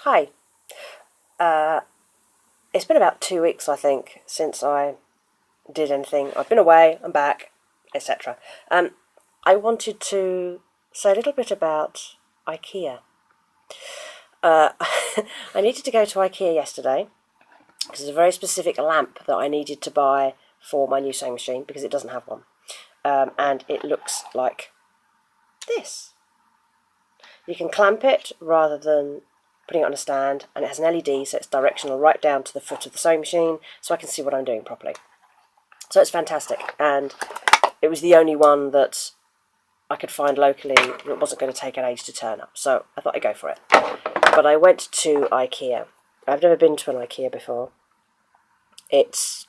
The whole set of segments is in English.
Hi. It's been about 2 weeks, I think, since I did anything. I've been away, I'm back, etc. I wanted to say a little bit about Ikea. I needed to go to Ikea yesterday because there's a very specific lamp that I needed to buy for my new sewing machine because it doesn't have one. And it looks like this. You can clamp it rather than putting it on a stand, and it has an LED, so it's directional right down to the foot of the sewing machine, so I can see what I'm doing properly. So it's fantastic, and it was the only one that I could find locally that wasn't going to take an age to turn up, so I thought I'd go for it. But I went to Ikea. I've never been to an Ikea before. It's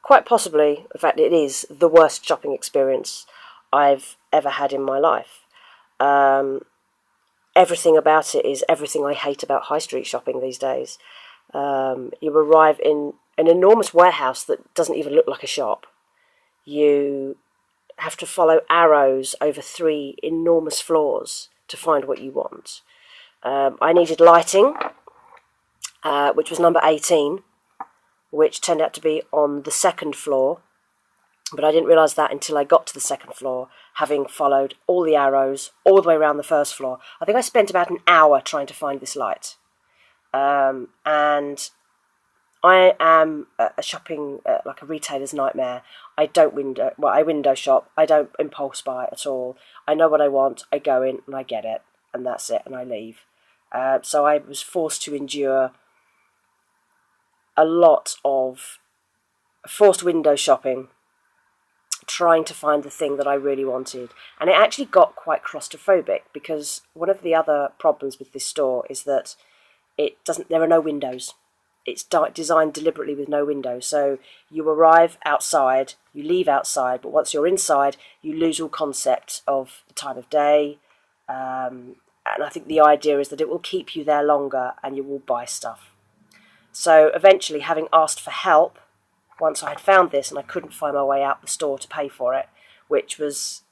quite possibly, in fact it is, the worst shopping experience I've ever had in my life. Everything about it is everything I hate about high street shopping these days. You arrive in an enormous warehouse that doesn't even look like a shop. You have to follow arrows over 3 enormous floors to find what you want. I needed lighting, which was number 18, which turned out to be on the 2nd floor. But I didn't realise that until I got to the 2nd floor, having followed all the arrows all the way around the 1st floor. I think I spent about an hour trying to find this light. And I am a shopping, like a retailer's nightmare. I window shop. I don't impulse buy at all. I know what I want. I go in and I get it, and that's it, and I leave. So I was forced to endure a lot of forced window shopping, trying to find the thing that I really wanted. And it actually got quite claustrophobic, because one of the other problems with this store is that there are no windows. It's designed deliberately with no windows. So you arrive outside, you leave outside, but once you're inside, you lose all concept of the time of day. And I think the idea is that it will keep you there longer and you will buy stuff. So eventually, having asked for help, once I had found this and I couldn't find my way out the store to pay for it, which was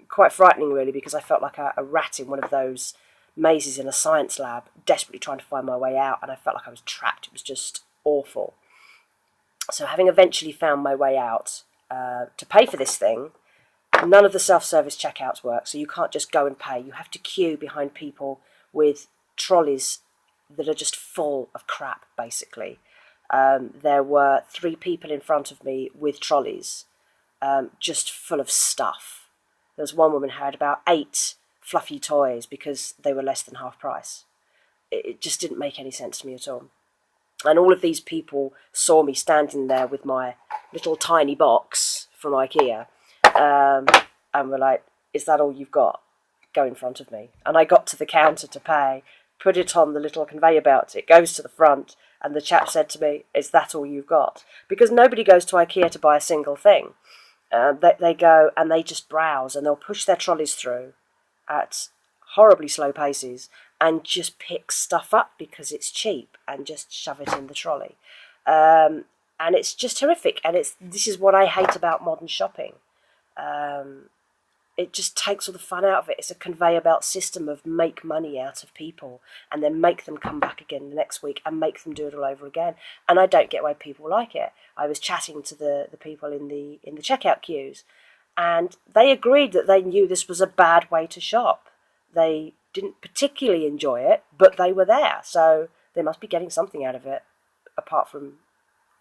quite frightening really, because I felt like a rat in one of those mazes in a science lab, desperately trying to find my way out, and I felt like I was trapped. It was just awful. So having eventually found my way out to pay for this thing, none of the self-service checkouts work, so you can't just go and pay. You have to queue behind people with trolleys that are just full of crap, basically. There were 3 people in front of me with trolleys, just full of stuff. There was one woman who had about 8 fluffy toys because they were less than half price. It just didn't make any sense to me at all. And all of these people saw me standing there with my little tiny box from Ikea, and were like, "Is that all you've got? Go in front of me." And I got to the counter to pay, put it on the little conveyor belt, it goes to the front, and the chap said to me, "Is that all you've got?" Because nobody goes to Ikea to buy a single thing. They go and they just browse, and they'll push their trolleys through at horribly slow paces and just pick stuff up because it's cheap and just shove it in the trolley. And it's just horrific. And this is what I hate about modern shopping. It just takes all the fun out of it. It's a conveyor belt system of make money out of people and then make them come back again the next week and make them do it all over again. And I don't get why people like it. I was chatting to the people in the checkout queues, and they agreed that they knew this was a bad way to shop. They didn't particularly enjoy it, but they were there, so they must be getting something out of it apart from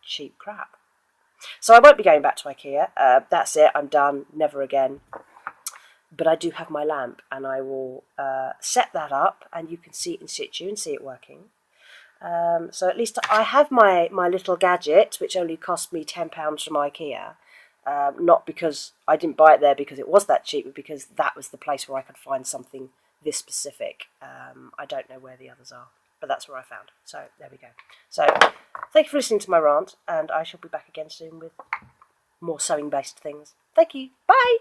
cheap crap. So I won't be going back to Ikea. That's it. I'm done. Never again. But I do have my lamp, and I will set that up, and you can see it in situ and see it working. So at least I have my little gadget, which only cost me £10 from Ikea. Not because I didn't buy it there because it was that cheap, but because that was the place where I could find something this specific. I don't know where the others are, but that's where I found. So there we go. So thank you for listening to my rant, and I shall be back again soon with more sewing-based things. Thank you. Bye!